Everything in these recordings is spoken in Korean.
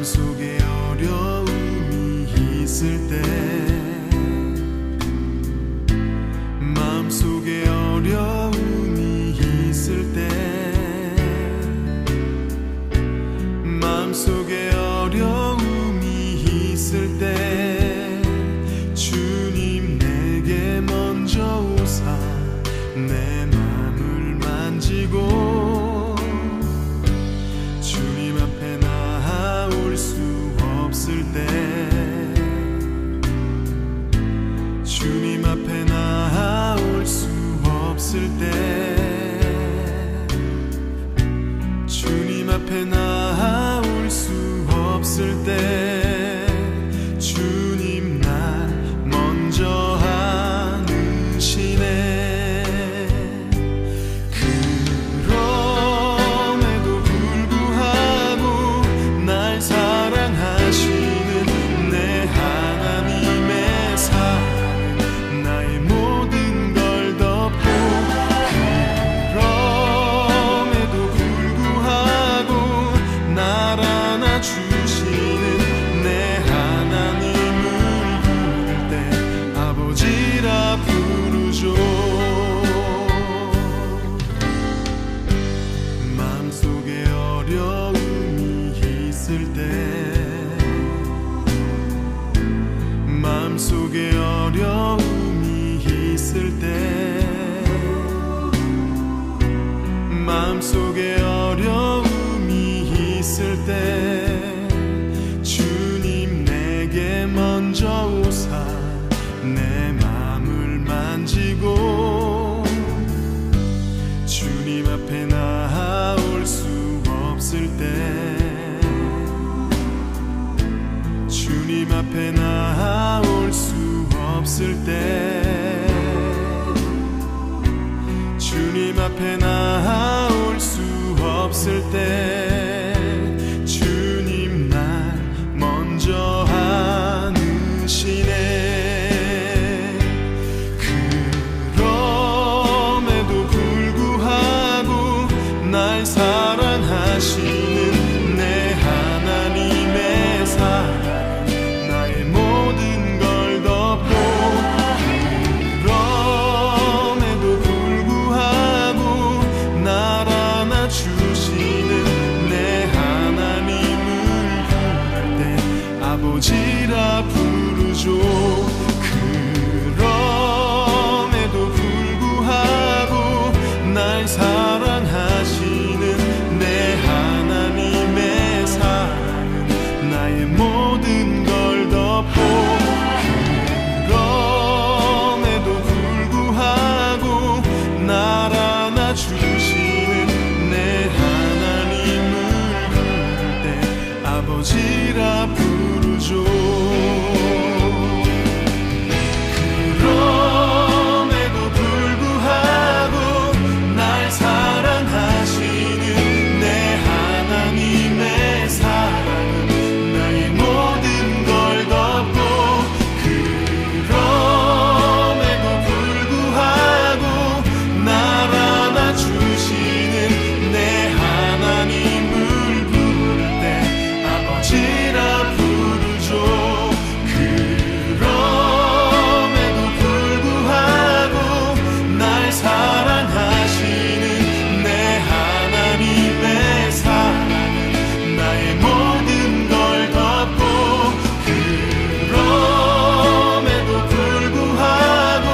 마음속에 어려움이 있을 때, 마음속에 어려움이 있을 때, 마음속에 어려움이 있을 때 주님 내게 먼저 오사 내 맘을 만지고 주님 앞에 나아올 수 없을 때, 주님 앞에 나아올 수 없을 때, 주님 앞에 나아올 수 없을 때 주님 날 먼저 안으시네. 그럼에도 불구하고 날 사랑하시는 내 하나님의 사랑 나의 모든 걸 덮고, 그럼에도 불구하고 날 안아주시는 내 하나님을 부를 때 아버지라 부르죠. 마음속에 어려움이 있을 때, 마음속에 어려움이 있을 때, 마음속에 어려움이 있을 때 주님 내게 먼저 오사 내 맘을 만지고 주님 앞에 나아올 수 없을 때, 주님 앞에 나아올 수 없을 때, 주님 앞에 나아올 수 없을 때 주님 날 먼저 안으시네. 그럼에도 불구하고 날 사랑하시는 내 하나님의 사랑 나의 모든 걸 덮고, 그럼에도 불구하고 날 안아주시는 내 하나님을 부를 때 아버지라 부르죠. 그럼에도 불구하고 날 사랑하시는 내 하나님의 사랑은 나의 모든 걸 덮고, 그럼에도 불구하고 날 안아주시는 내 하나님을 부를 때 아버지라 부르죠. 그럼에도 불구하고 날 사랑하시는 내 하나님의 사랑은 나의 모든 걸 덮고, 그럼에도 불구하고 날 안아주시는 내 하나님을 부를 때 아버지라 부르죠. 그럼에도 불구하고 날 사랑하시는 내 하나님의 사랑은 나의 모든 걸 덮고, 그럼에도 불구하고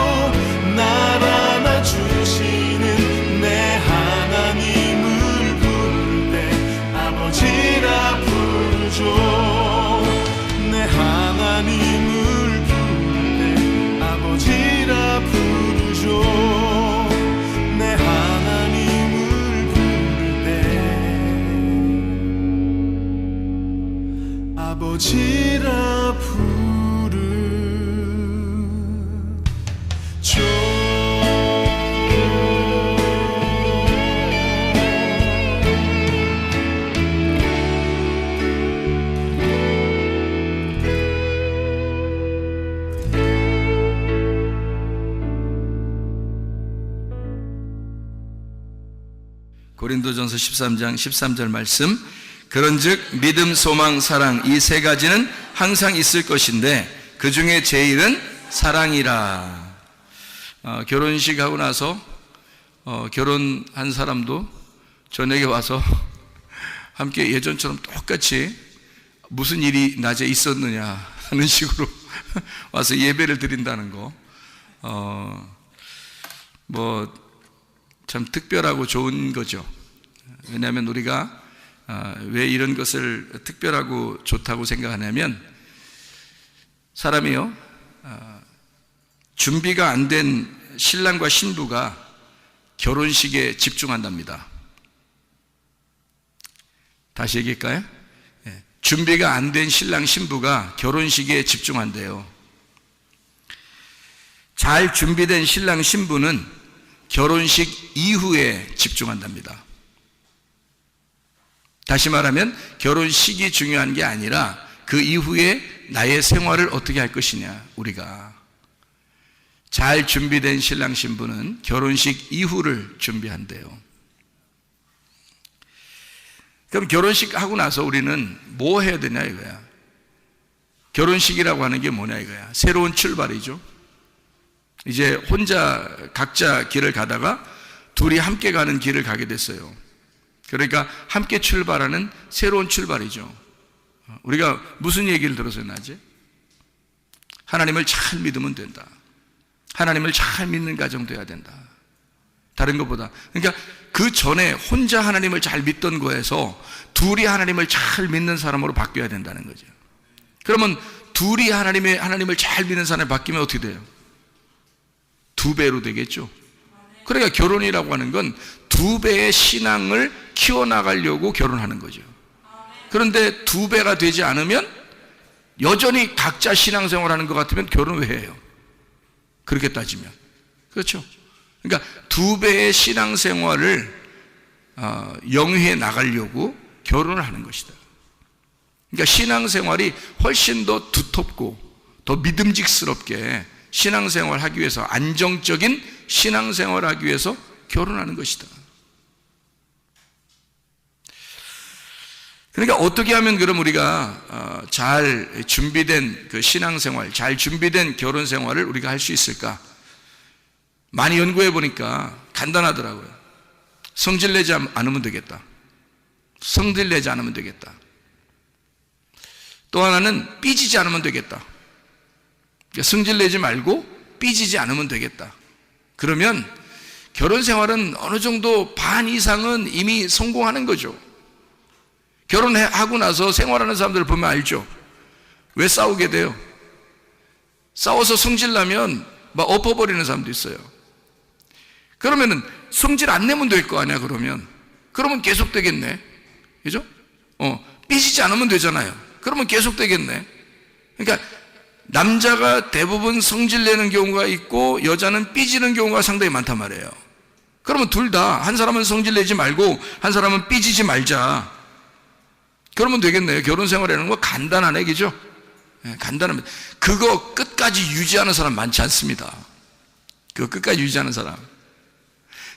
날 안아주시는 내 하나님을 부를 때 아버지라 부르죠. 내 하나님을 부를 때 아버지라 부르죠. 내 하나님을 부를 때 아버지라 부르죠. 고린도전서 13장 13절 말씀, 그런즉 믿음, 소망, 사랑 이 세 가지는 항상 있을 것인데 그 중에 제일은 사랑이라. 결혼식 하고 나서 결혼한 사람도 저녁에 와서 함께 예전처럼 똑같이 무슨 일이 낮에 있었느냐 하는 식으로 와서 예배를 드린다는 거, 참 특별하고 좋은 거죠. 왜냐하면 우리가 왜 이런 것을 특별하고 좋다고 생각하냐면, 사람이요, 준비가 안 된 신랑과 신부가 결혼식에 집중한답니다. 다시 얘기할까요? 준비가 안 된 신랑 신부가 결혼식에 집중한대요. 잘 준비된 신랑 신부는 결혼식 이후에 집중한답니다. 다시 말하면 결혼식이 중요한 게 아니라 그 이후에 나의 생활을 어떻게 할 것이냐. 우리가 잘 준비된 신랑 신부는 결혼식 이후를 준비한대요. 그럼 결혼식 하고 나서 우리는 뭐 해야 되냐 이거야. 결혼식이라고 하는 게 뭐냐 이거야. 새로운 출발이죠. 이제 혼자 각자 길을 가다가 둘이 함께 가는 길을 가게 됐어요. 그러니까 함께 출발하는 새로운 출발이죠. 우리가 무슨 얘기를 들었어요 낮에? 하나님을 잘 믿으면 된다. 하나님을 잘 믿는 가정 돼야 된다. 다른 것보다. 그러니까 그 전에 혼자 하나님을 잘 믿던 거에서 둘이 하나님을 잘 믿는 사람으로 바뀌어야 된다는 거죠. 그러면 둘이 하나님을 잘 믿는 사람이 바뀌면 어떻게 돼요? 2배로 되겠죠. 그러니까 결혼이라고 하는 건 2배의 신앙을 키워나가려고 결혼하는 거죠. 그런데 2배가 되지 않으면 여전히 각자 신앙생활 하는 것 같으면 결혼 왜 해요? 그렇게 따지면. 그렇죠. 그러니까 2배의 신앙생활을 영위해 나가려고 결혼을 하는 것이다. 그러니까 신앙생활이 훨씬 더 두텁고 더 믿음직스럽게 신앙생활 하기 위해서, 안정적인 신앙생활 하기 위해서 결혼하는 것이다. 그러니까 어떻게 하면 그럼 우리가 잘 준비된 그 신앙생활, 잘 준비된 결혼생활을 우리가 할 수 있을까? 많이 연구해 보니까 간단하더라고요. 성질 내지 않으면 되겠다. 성질 내지 않으면 되겠다. 또 하나는 삐지지 않으면 되겠다. 성질 내지 말고 삐지지 않으면 되겠다. 그러면 결혼생활은 어느 정도 반 이상은 이미 성공하는 거죠. 결혼하고 나서 생활하는 사람들을 보면 알죠. 왜 싸우게 돼요? 싸워서 성질나면 막 엎어버리는 사람도 있어요. 그러면은 성질 안 내면 될 거 아니야. 그러면 계속 되겠네. 그죠? 삐지지 않으면 되잖아요. 그러면 계속 되겠네. 그러니까 남자가 대부분 성질 내는 경우가 있고 여자는 삐지는 경우가 상당히 많단 말이에요. 그러면 둘 다, 한 사람은 성질 내지 말고 한 사람은 삐지지 말자. 그러면 되겠네요. 결혼 생활이라는 거 간단하네, 그죠? 간단합니다. 그거 끝까지 유지하는 사람 많지 않습니다. 그거 끝까지 유지하는 사람.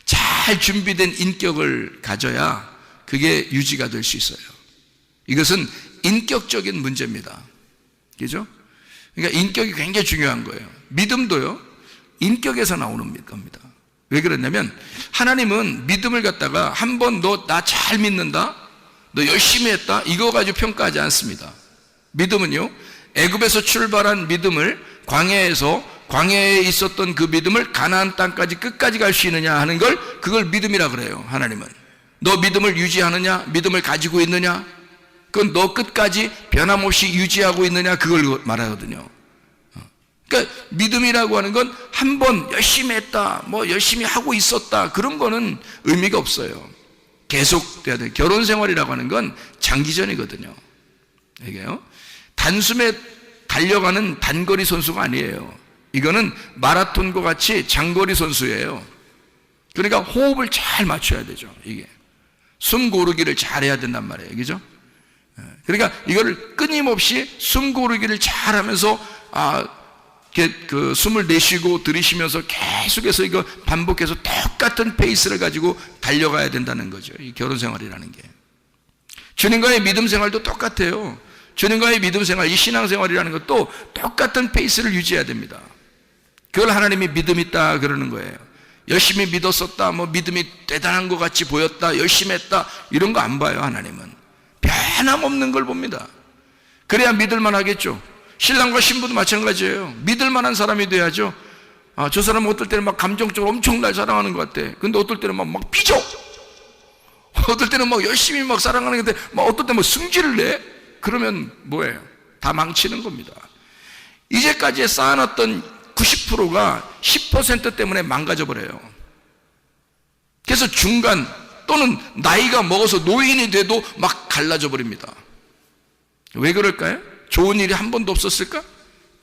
잘 준비된 인격을 가져야 그게 유지가 될 수 있어요. 이것은 인격적인 문제입니다. 그죠? 그러니까 인격이 굉장히 중요한 거예요. 믿음도요, 인격에서 나오는 겁니다. 왜 그러냐면 하나님은 믿음을 갖다가 한번 너 나 잘 믿는다, 너 열심히 했다, 이거 가지고 평가하지 않습니다. 믿음은요, 애굽에서 출발한 믿음을 광야에 있었던 그 믿음을 가나안 땅까지 끝까지 갈 수 있느냐 하는 걸, 그걸 믿음이라 그래요. 하나님은 너 믿음을 유지하느냐, 믿음을 가지고 있느냐, 그건 너 끝까지 변함없이 유지하고 있느냐, 그걸 말하거든요. 그러니까 믿음이라고 하는 건 한 번 열심히 했다, 뭐 열심히 하고 있었다, 그런 거는 의미가 없어요. 계속 돼야 돼요. 결혼 생활이라고 하는 건 장기전이거든요. 이게요, 단숨에 달려가는 단거리 선수가 아니에요. 이거는 마라톤과 같이 장거리 선수예요. 그러니까 호흡을 잘 맞춰야 되죠. 이게 숨 고르기를 잘 해야 된단 말이에요. 그죠? 그러니까 이거를 끊임없이 숨 고르기를 잘 하면서 그 숨을 내쉬고 들이쉬면서 계속해서 이거 반복해서 똑같은 페이스를 가지고 달려가야 된다는 거죠. 이 결혼 생활이라는 게. 주님과의 믿음 생활도 똑같아요. 주님과의 믿음 생활, 이 신앙생활이라는 것도 똑같은 페이스를 유지해야 됩니다. 그걸 하나님이 믿음 있다 그러는 거예요. 열심히 믿었었다, 뭐 믿음이 대단한 것 같이 보였다, 열심히 했다, 이런 거 안 봐요. 하나님은 변함없는 걸 봅니다. 그래야 믿을만 하겠죠. 신랑과 신부도 마찬가지예요. 믿을만한 사람이 돼야죠. 저 사람은 어떨 때는 막 감정적으로 엄청 날 사랑하는 것 같아. 근데 어떨 때는 막 삐져. 어떨 때는 막 열심히 막 사랑하는 건데 막 어떨 때는 뭐 승질을 내. 그러면 뭐예요? 다 망치는 겁니다. 이제까지 쌓아놨던 90%가 10% 때문에 망가져 버려요. 그래서 중간 또는 나이가 먹어서 노인이 돼도 막 갈라져 버립니다. 왜 그럴까요? 좋은 일이 한 번도 없었을까?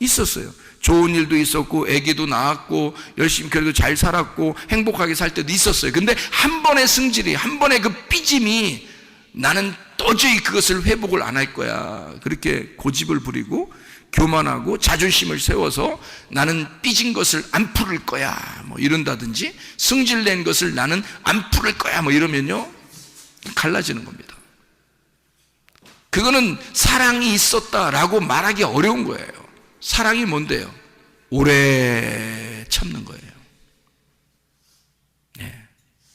있었어요. 좋은 일도 있었고 아기도 낳았고 열심히 그래도 잘 살았고 행복하게 살 때도 있었어요. 근데 한 번의 승질이, 한 번의 그 삐짐이 나는 도저히 그것을 회복을 안 할 거야, 그렇게 고집을 부리고 교만하고 자존심을 세워서 나는 삐진 것을 안 풀을 거야 뭐 이런다든지, 승질낸 것을 나는 안 풀을 거야 뭐 이러면요, 갈라지는 겁니다. 그거는 사랑이 있었다라고 말하기 어려운 거예요. 사랑이 뭔데요? 오래 참는 거예요. 네.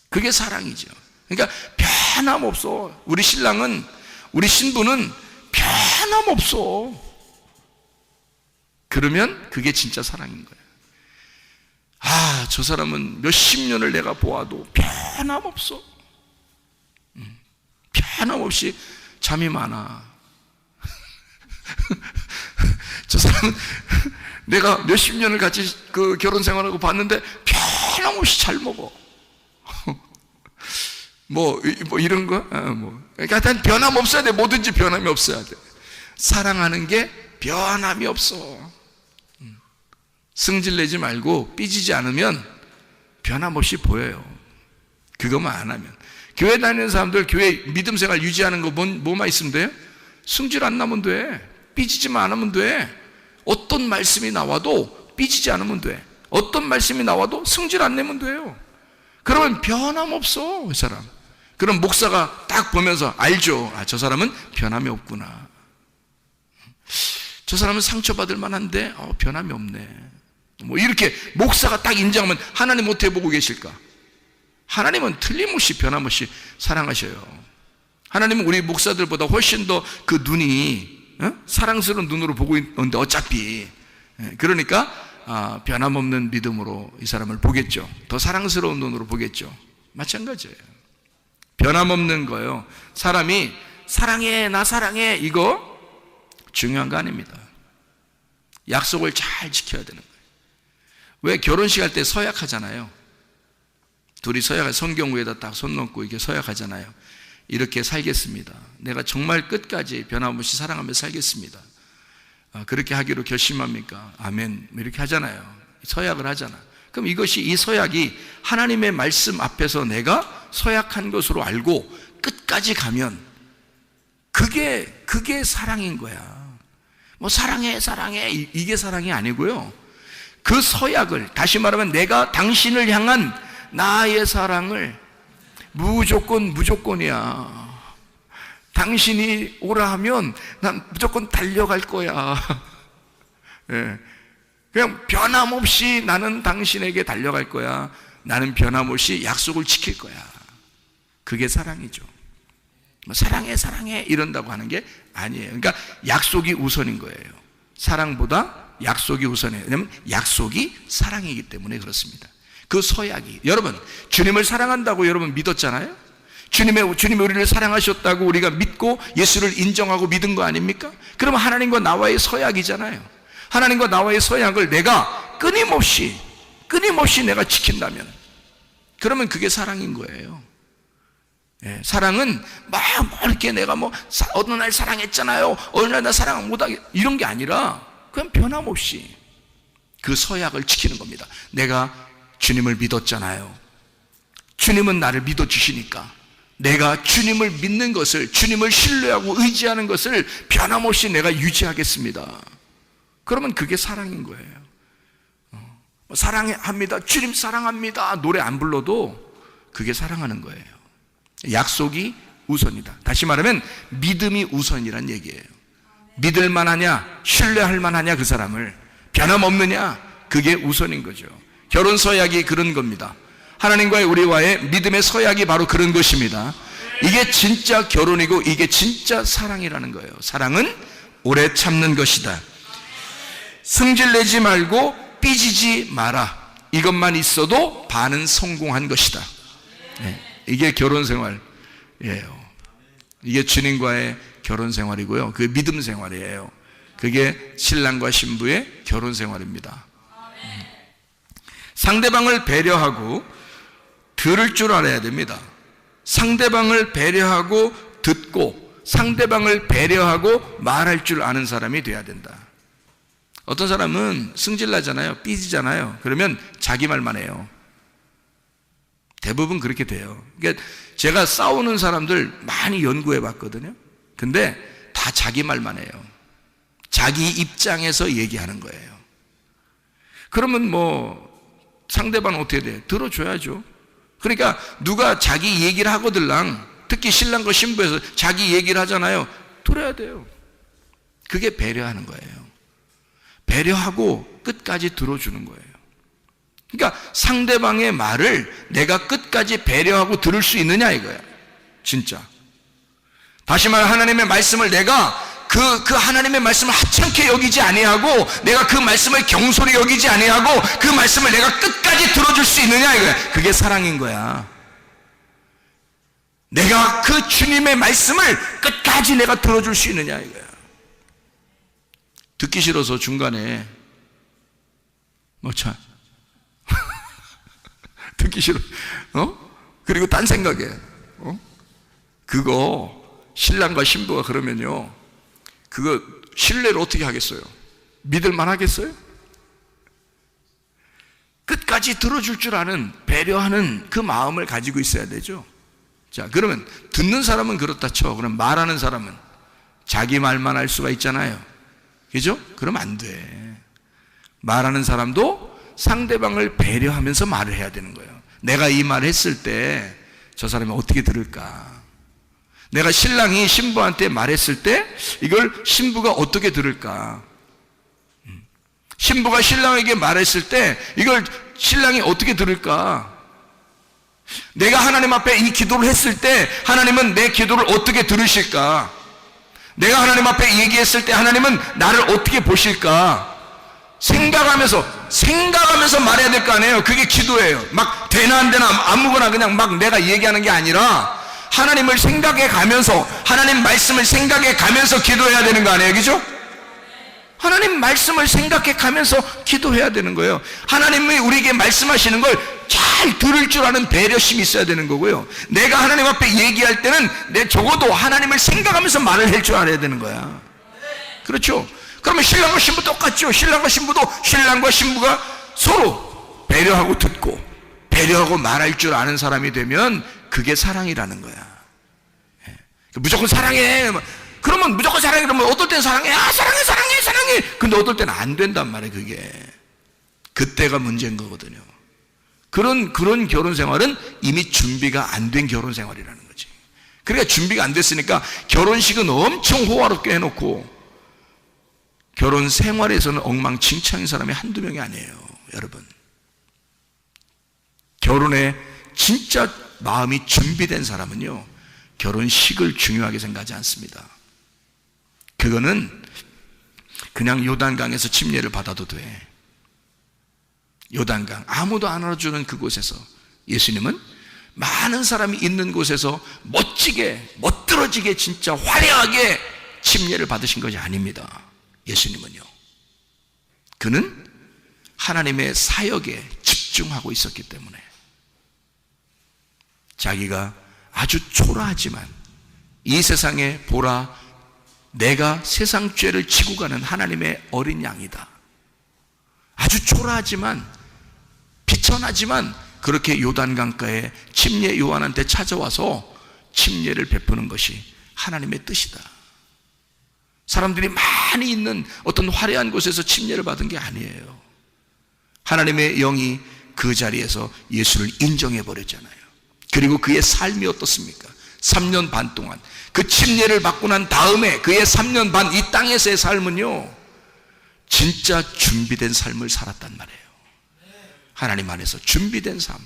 그게 사랑이죠. 그러니까 변함없어. 우리 신랑은, 우리 신부는 변함없어. 그러면 그게 진짜 사랑인 거예요. 저 사람은 몇십 년을 내가 보아도 변함없어. 변함없이 잠이 많아. 저 사람은 내가 몇십 년을 같이 그 결혼 생활하고 봤는데 변함없이 잘 먹어. 뭐 이런 거? 그러니까 일단 변함 없어야 돼. 뭐든지 변함이 없어야 돼. 사랑하는 게 변함이 없어. 승질 내지 말고 삐지지 않으면 변함없이 보여요. 그것만 안 하면. 교회 다니는 사람들, 교회 믿음 생활 유지하는 거 뭐만 있으면 돼요? 승질 안 나면 돼. 삐지지만 않으면 돼. 어떤 말씀이 나와도 삐지지 않으면 돼. 어떤 말씀이 나와도 승질 안 내면 돼요. 그러면 변함없어, 이 사람. 그럼 목사가 딱 보면서 알죠. 저 사람은 변함이 없구나. 저 사람은 상처받을 만한데 변함이 없네. 뭐 이렇게 목사가 딱 인정하면 하나님 어떻게 보고 계실까? 하나님은 틀림없이 변함없이 사랑하셔요. 하나님은 우리 목사들보다 훨씬 더 그 눈이 사랑스러운 눈으로 보고 있는데 어차피, 그러니까 변함없는 믿음으로 이 사람을 보겠죠. 더 사랑스러운 눈으로 보겠죠. 마찬가지예요. 변함없는 거예요. 사람이 사랑해, 나 사랑해, 이거 중요한 거 아닙니다. 약속을 잘 지켜야 되는 거예요. 왜 결혼식 할 때 서약하잖아요. 둘이 서약, 성경 위에다 딱 손 놓고 이렇게 서약하잖아요. 이렇게 살겠습니다. 내가 정말 끝까지 변함없이 사랑하며 살겠습니다. 그렇게 하기로 결심합니까? 아멘. 이렇게 하잖아요. 서약을 하잖아. 그럼 이것이, 이 서약이 하나님의 말씀 앞에서 내가 서약한 것으로 알고 끝까지 가면 그게 사랑인 거야. 뭐 사랑해, 사랑해, 이게 사랑이 아니고요. 그 서약을, 다시 말하면 내가 당신을 향한 나의 사랑을 무조건이야. 당신이 오라 하면 난 무조건 달려갈 거야. 예. 그냥 변함없이 나는 당신에게 달려갈 거야. 나는 변함없이 약속을 지킬 거야. 그게 사랑이죠. 사랑해, 사랑해 이런다고 하는 게 아니에요. 그러니까 약속이 우선인 거예요. 사랑보다 약속이 우선이에요. 왜냐하면 약속이 사랑이기 때문에 그렇습니다. 그 서약이, 여러분 주님을 사랑한다고 여러분 믿었잖아요. 주님이 우리를 사랑하셨다고 우리가 믿고 예수를 인정하고 믿은 거 아닙니까? 그러면 하나님과 나와의 서약이잖아요. 하나님과 나와의 서약을 내가 끊임없이 내가 지킨다면, 그러면 그게 사랑인 거예요. 예, 사랑은 막 이렇게 내가 어느 날 사랑했잖아요, 어느 날 나 사랑 못하게, 이런 게 아니라 그냥 변함없이 그 서약을 지키는 겁니다. 내가 주님을 믿었잖아요. 주님은 나를 믿어주시니까 내가 주님을 믿는 것을, 주님을 신뢰하고 의지하는 것을 변함없이 내가 유지하겠습니다. 그러면 그게 사랑인 거예요. 사랑합니다, 주님 사랑합니다 노래 안 불러도 그게 사랑하는 거예요. 약속이 우선이다. 다시 말하면 믿음이 우선이란 얘기예요. 믿을 만하냐, 신뢰할 만하냐, 그 사람을 변함없느냐, 그게 우선인 거죠. 결혼 서약이 그런 겁니다. 하나님과의 우리와의 믿음의 서약이 바로 그런 것입니다. 이게 진짜 결혼이고 이게 진짜 사랑이라는 거예요. 사랑은 오래 참는 것이다. 승질내지 말고 삐지지 마라. 이것만 있어도 반은 성공한 것이다. 네, 이게 결혼 생활이에요. 이게 주님과의 결혼 생활이고요. 그 믿음 생활이에요. 그게 신랑과 신부의 결혼 생활입니다. 상대방을 배려하고 들을 줄 알아야 됩니다. 상대방을 배려하고 듣고 상대방을 배려하고 말할 줄 아는 사람이 돼야 된다. 어떤 사람은 승질나잖아요. 삐지잖아요. 그러면 자기 말만 해요. 대부분 그렇게 돼요. 그러니까 제가 싸우는 사람들 많이 연구해 봤거든요. 근데 다 자기 말만 해요. 자기 입장에서 얘기하는 거예요. 그러면 뭐 상대방은 어떻게 돼? 들어줘야죠. 그러니까 누가 자기 얘기를 하거들랑, 특히 신랑과 신부에서 자기 얘기를 하잖아요. 들어야 돼요. 그게 배려하는 거예요. 배려하고 끝까지 들어주는 거예요. 그러니까 상대방의 말을 내가 끝까지 배려하고 들을 수 있느냐 이거야. 진짜. 다시 말해 하나님의 말씀을 내가 그 하나님의 말씀을 하찮게 여기지 아니하고 내가 그 말씀을 경솔히 여기지 아니하고 그 말씀을 내가 끝까지 들어줄 수 있느냐 이거야. 그게 사랑인 거야. 내가 그 주님의 말씀을 끝까지 내가 들어줄 수 있느냐 이거야. 듣기 싫어서 중간에 참 듣기 싫어. 그리고 딴 생각해. 그거 신랑과 신부가 그러면요. 그거 신뢰를 어떻게 하겠어요? 믿을만 하겠어요? 끝까지 들어줄 줄 아는 배려하는 그 마음을 가지고 있어야 되죠. 자, 그러면 듣는 사람은 그렇다 쳐. 그럼 말하는 사람은 자기 말만 할 수가 있잖아요. 그죠? 그러면 안 돼. 말하는 사람도 상대방을 배려하면서 말을 해야 되는 거예요. 내가 이 말을 했을 때 저 사람이 어떻게 들을까? 내가 신랑이 신부한테 말했을 때 이걸 신부가 어떻게 들을까? 신부가 신랑에게 말했을 때 이걸 신랑이 어떻게 들을까? 내가 하나님 앞에 이 기도를 했을 때 하나님은 내 기도를 어떻게 들으실까? 내가 하나님 앞에 얘기했을 때 하나님은 나를 어떻게 보실까? 생각하면서 말해야 될 거 아니에요. 그게 기도예요. 막 되나 안 되나 아무거나 그냥 막 내가 얘기하는 게 아니라 하나님을 생각해 가면서 하나님 말씀을 생각해 가면서 기도해야 되는 거 아니에요. 그죠? 하나님 말씀을 생각해 가면서 기도해야 되는 거예요. 하나님이 우리에게 말씀하시는 걸 잘 들을 줄 아는 배려심이 있어야 되는 거고요. 내가 하나님 앞에 얘기할 때는 내 적어도 하나님을 생각하면서 말을 할 줄 알아야 되는 거야. 그렇죠? 그러면 신랑과 신부 똑같죠. 신랑과 신부가 서로 배려하고 듣고 배려하고 말할 줄 아는 사람이 되면 그게 사랑이라는 거야. 무조건 사랑해. 그러면 무조건 사랑해. 그러면 어떨 땐 사랑해. 사랑해. 근데 어떨 때는 안 된단 말이에요. 그게. 그때가 문제인 거거든요. 그런 결혼 생활은 이미 준비가 안 된 결혼 생활이라는 거지. 그러니까 준비가 안 됐으니까 결혼식은 엄청 호화롭게 해놓고 결혼 생활에서는 엉망진창인 사람이 한두 명이 아니에요. 여러분. 결혼에 진짜 마음이 준비된 사람은요, 결혼식을 중요하게 생각하지 않습니다. 그거는 그냥 요단강에서 침례를 받아도 돼. 요단강, 아무도 안 알아주는 그곳에서 예수님은 많은 사람이 있는 곳에서 멋들어지게 진짜 화려하게 침례를 받으신 것이 아닙니다. 예수님은요. 그는 하나님의 사역에 집중하고 있었기 때문에 자기가 아주 초라하지만 이 세상에 보라, 내가 세상 죄를 지고 가는 하나님의 어린 양이다. 아주 초라하지만 비천하지만 그렇게 요단강가에 침례 요한한테 찾아와서 침례를 베푸는 것이 하나님의 뜻이다. 사람들이 많이 있는 어떤 화려한 곳에서 침례를 받은 게 아니에요. 하나님의 영이 그 자리에서 예수를 인정해 버렸잖아요. 그리고 그의 삶이 어떻습니까? 3년 반 동안 그 침례를 받고 난 다음에 그의 3년 반 이 땅에서의 삶은요, 진짜 준비된 삶을 살았단 말이에요. 하나님 안에서 준비된 삶.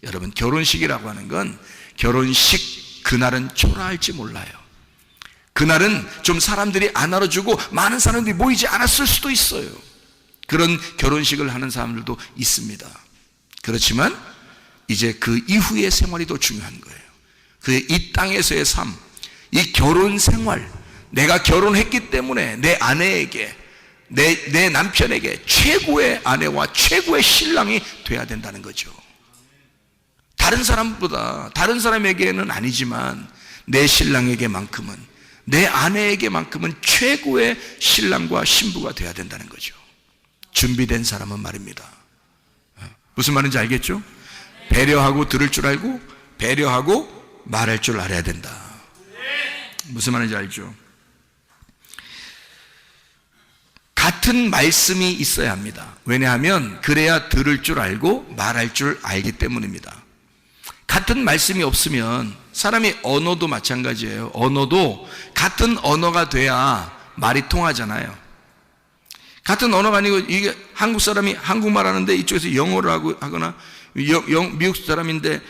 여러분, 결혼식이라고 하는 건, 결혼식 그날은 초라할지 몰라요. 그날은 좀 사람들이 안 알아주고 많은 사람들이 모이지 않았을 수도 있어요. 그런 결혼식을 하는 사람들도 있습니다. 그렇지만 이제 그 이후의 생활이 더 중요한 거예요. 그의 이 땅에서의 삶, 이 결혼 생활, 내가 결혼했기 때문에 내 아내에게, 내 남편에게 최고의 아내와 최고의 신랑이 돼야 된다는 거죠. 다른 사람보다, 다른 사람에게는 아니지만 내 신랑에게만큼은, 내 아내에게만큼은 최고의 신랑과 신부가 돼야 된다는 거죠. 준비된 사람은 말입니다. 무슨 말인지 알겠죠? 배려하고 들을 줄 알고, 배려하고 말할 줄 알아야 된다. 무슨 말인지 알죠? 같은 말씀이 있어야 합니다. 왜냐하면 그래야 들을 줄 알고 말할 줄 알기 때문입니다. 같은 말씀이 없으면, 사람이 언어도 마찬가지예요. 언어도 같은 언어가 돼야 말이 통하잖아요. 같은 언어가 아니고, 이게 한국 사람이 한국말 하는데 이쪽에서 영어를 하거나, 미국 사람인데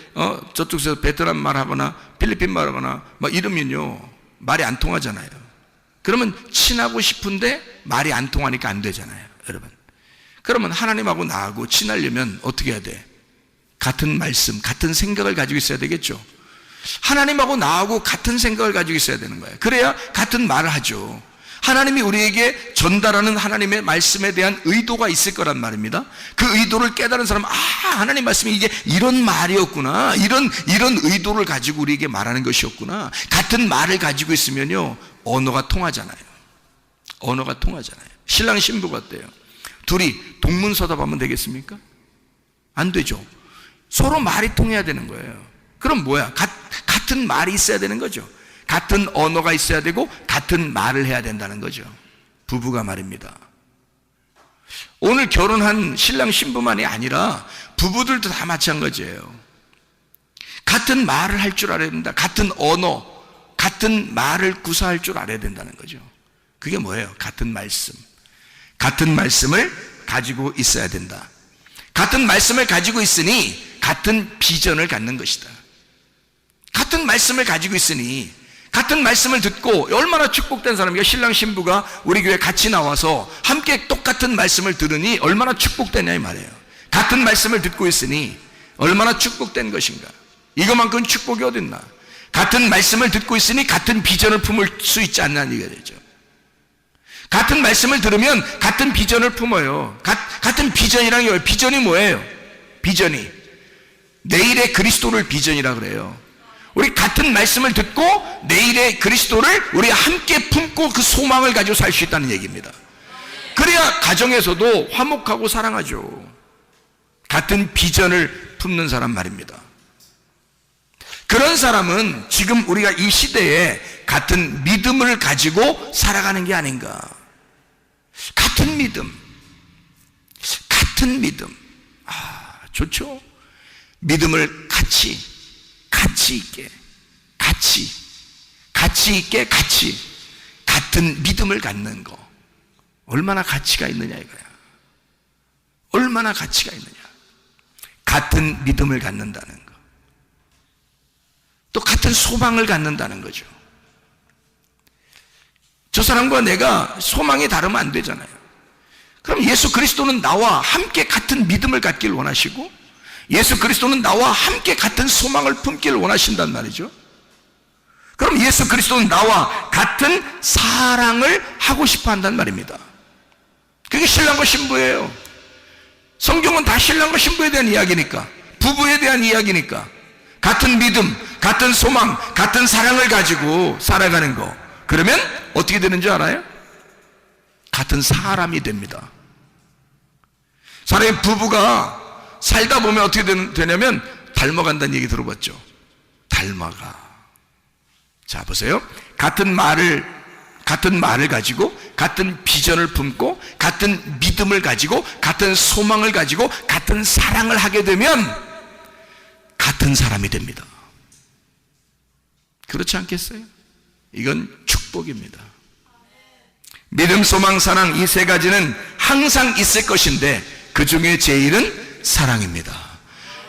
저쪽에서 베트남 말 하거나 필리핀 말 하거나 막 이러면요, 말이 안 통하잖아요. 그러면 친하고 싶은데 말이 안 통하니까 안 되잖아요, 여러분. 그러면 하나님하고 나하고 친하려면 어떻게 해야 돼? 같은 말씀, 같은 생각을 가지고 있어야 되겠죠. 하나님하고 나하고 같은 생각을 가지고 있어야 되는 거예요. 그래야 같은 말을 하죠. 하나님이 우리에게 전달하는 하나님의 말씀에 대한 의도가 있을 거란 말입니다. 그 의도를 깨달은 사람은, 하나님 말씀이 이게 이런 말이었구나, 이런 의도를 가지고 우리에게 말하는 것이었구나. 같은 말을 가지고 있으면요, 언어가 통하잖아요. 언어가 통하잖아요. 신랑 신부가 어때요? 둘이 동문서답하면 되겠습니까? 안 되죠. 서로 말이 통해야 되는 거예요. 그럼 뭐야? 같은 말이 있어야 되는 거죠. 같은 언어가 있어야 되고 같은 말을 해야 된다는 거죠. 부부가 말입니다. 오늘 결혼한 신랑 신부만이 아니라 부부들도 다 마찬가지예요. 같은 말을 할 줄 알아야 된다. 같은 언어, 같은 말을 구사할 줄 알아야 된다는 거죠. 그게 뭐예요? 같은 말씀. 같은 말씀을 가지고 있어야 된다. 같은 말씀을 가지고 있으니 같은 비전을 갖는 것이다. 같은 말씀을 가지고 있으니, 같은 말씀을 듣고, 얼마나 축복된 사람이에요. 신랑 신부가 우리 교회 같이 나와서 함께 똑같은 말씀을 들으니 얼마나 축복되냐 이 말이에요. 같은 말씀을 듣고 있으니 얼마나 축복된 것인가. 이거만큼 축복이 어딨나. 같은 말씀을 듣고 있으니 같은 비전을 품을 수 있지 않냐는 얘기가 되죠. 같은 말씀을 들으면 같은 비전을 품어요. 같은 비전이란 게 뭐예요? 비전이 뭐예요? 비전이 내일의 그리스도를 비전이라 그래요. 우리 같은 말씀을 듣고 내일의 그리스도를 우리 함께 품고 그 소망을 가지고 살 수 있다는 얘기입니다. 그래야 가정에서도 화목하고 사랑하죠. 같은 비전을 품는 사람 말입니다. 그런 사람은 지금 우리가 이 시대에 같은 믿음을 가지고 살아가는 게 아닌가. 같은 믿음, 같은 믿음. 좋죠. 믿음을 같이 있게, 같은 믿음을 갖는 거. 얼마나 가치가 있느냐 이거야. 얼마나 가치가 있느냐. 같은 믿음을 갖는다는 거. 또 같은 소망을 갖는다는 거죠. 저 사람과 내가 소망이 다르면 안 되잖아요. 그럼 예수 그리스도는 나와 함께 같은 믿음을 갖길 원하시고, 예수 그리스도는 나와 함께 같은 소망을 품기를 원하신단 말이죠. 그럼 예수 그리스도는 나와 같은 사랑을 하고 싶어 한단 말입니다. 그게 신랑과 신부예요. 성경은 다 신랑과 신부에 대한 이야기니까, 부부에 대한 이야기니까, 같은 믿음, 같은 소망, 같은 사랑을 가지고 살아가는 거. 그러면 어떻게 되는 줄 알아요? 같은 사람이 됩니다. 사람의 부부가 살다 보면 어떻게 되냐면 닮아간다는 얘기 들어봤죠? 닮아가. 자, 보세요. 같은 말을 가지고, 같은 비전을 품고, 같은 믿음을 가지고, 같은 소망을 가지고, 같은 사랑을 하게 되면 같은 사람이 됩니다. 그렇지 않겠어요? 이건 축복입니다. 믿음, 소망, 사랑 이 세 가지는 항상 있을 것인데 그 중에 제일은 사랑입니다.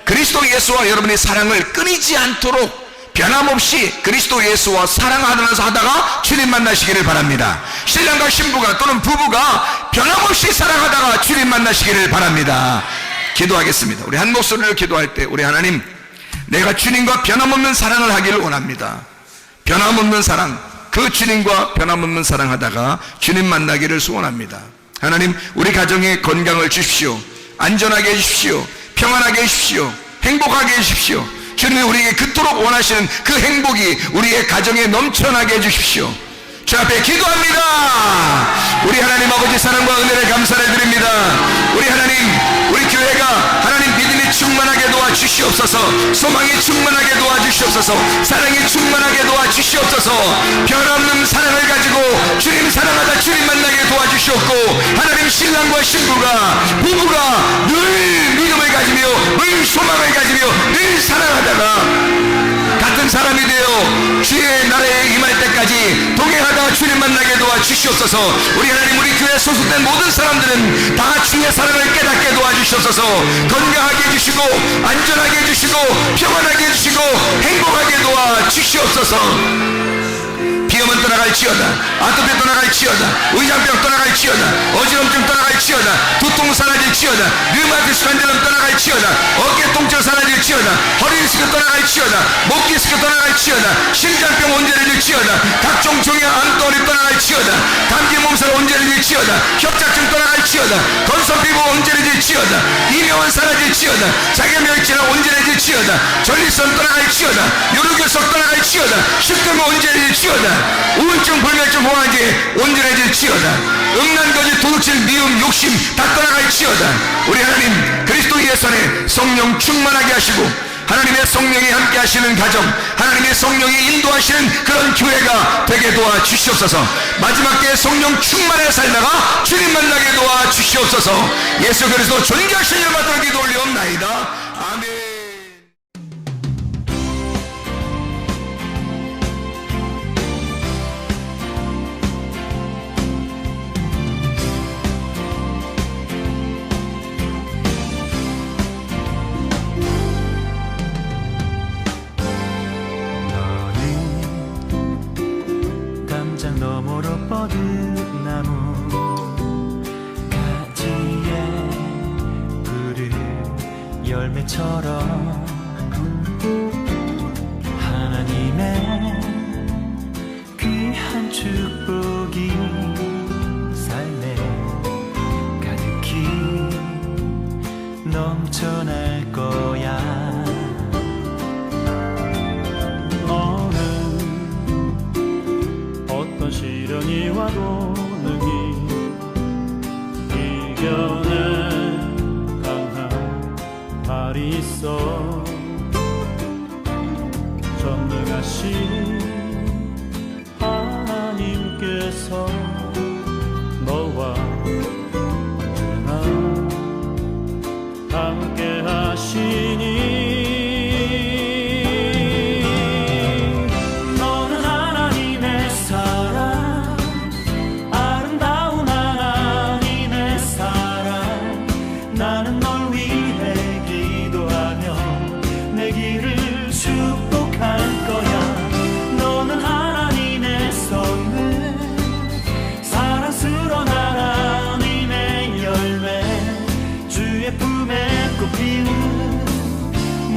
그리스도 예수와 여러분의 사랑을 끊이지 않도록 변함없이 그리스도 예수와 사랑하면서 하다가 주님 만나시기를 바랍니다. 신랑과 신부가 또는 부부가 변함없이 사랑하다가 주님 만나시기를 바랍니다. 기도하겠습니다. 우리 한 목소리로 기도할 때 우리 하나님, 내가 주님과 변함없는 사랑을 하기를 원합니다. 변함없는 사랑, 그 주님과 변함없는 사랑하다가 주님 만나기를 소원합니다. 하나님, 우리 가정에 건강을 주십시오. 안전하게 해주십시오. 평안하게 해주십시오. 행복하게 해주십시오. 주님이 우리에게 그토록 원하시는 그 행복이 우리의 가정에 넘쳐나게 해주십시오. 주 앞에 기도합니다. 우리 하나님 아버지 사랑과 은혜를 감사를 드립니다. 우리 하나님, 우리 교회가 하나님 믿음이 충만하게 도와주시옵소서. 소망이 충만하게 도와주시옵소서. 사랑이 충만하게 도와주시옵소서. 변함없는 사랑을 가지고 주님 사랑하다 주님 만나게 도와주시옵고, 하나님 신랑과 신부가, 부부가 늘 믿음을 가지며 늘 소망을 가지며 늘 사랑하다가 같은 사람이 되어 주의 나라에 임할 때까지 동행하다 주님 만나게 도와주시옵소서. 우리 하나님, 우리 교회에 소속된 모든 사람들은 다 주의 사랑을 깨닫게 도와주시옵소서. 건강하게 해주시고 안전하게 해주시고 평안하게 해주시고 행복하게 도와주시옵소서. 비염은 떠나갈지어다. 아토피 떠나갈지어다. 의장병 떠나갈지어다. 어지럼증 떠나갈지어다. 두통 사라질지어다. 류마티스 관절염 떠나갈지어다. 어깨 통증 사라질지어다. 허리 디스크 떠나갈지어다. 목 디스크 떠나갈지어다. 심장병 온전해질지어다. 각종 종양 암덩어리 떠나갈지어다. 감기 몸살 온전해질지어다. 협착증 떠나갈지어다. 건성 피부 온전해질지어다. 이명은 사라질지어다. 자기멸진은 온전해질지어다. 전립선 떠나갈지어다. 요로결석 떠나갈지어다. 식도가 온전해질지어다. 우울증, 불면증, 공황기 온전해질지어다. 음란거지, 도둑질, 미움, 욕심 다 떠나갈지어다. 우리 하나님, 그리스도 예수 안에 성령 충만하게 하시고 하나님의 성령이 함께 하시는 가정, 하나님의 성령이 인도하시는 그런 교회가 되게 도와주시옵소서. 마지막 때에 성령 충만하게 살다가 주님 만나게 도와주시옵소서. 예수 그리스도 존귀하신 이름 받들어 기도 올리옵나이다. 아멘. 너머로 뻗은 나무 가지에 푸른 열매처럼 하나님의 귀한 축복이 삶에 가득히 넘쳐날 거야. 시련이 와도 능히 이겨낼 강한 발이 있어. 전능하신 하나님께서 너와 언제나 함께 하시니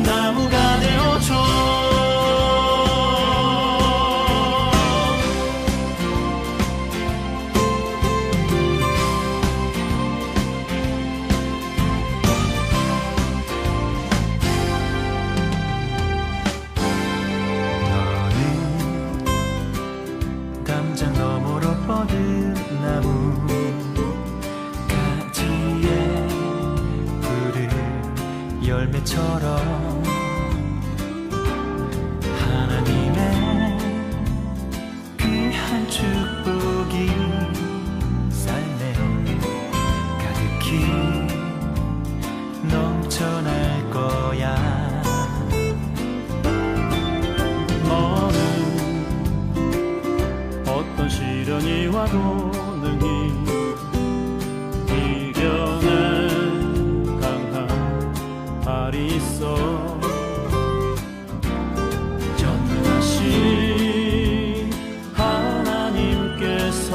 나무가 되어줘. 너는 담장 너머로 뻗은 나무 가지에 푸른 열매처럼 하나님의 귀한 축복이 삶에 가득히 넘쳐날 거야. 너는 피와도 능히 이겨낸 강한 발이 있어 전능하신 하나님께서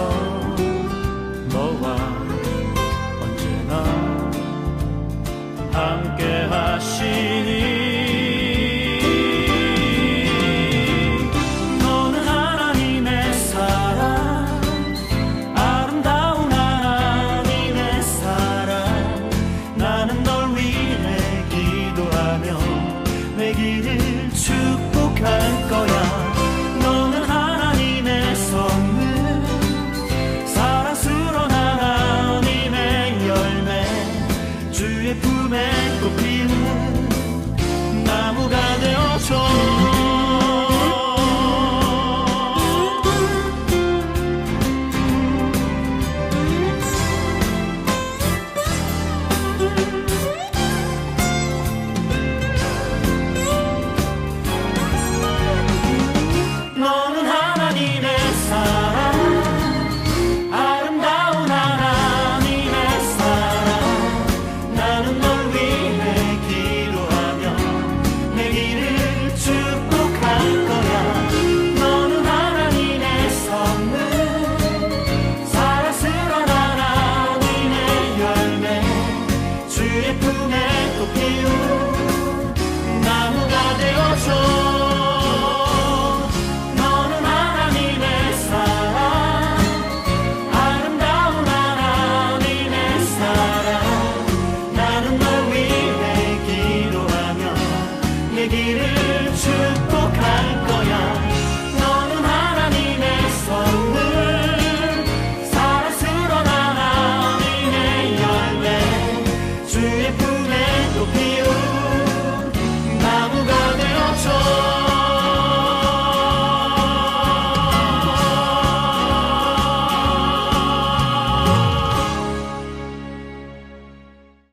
너와 언제나 함께 하시니 내 길을 축복할 거야.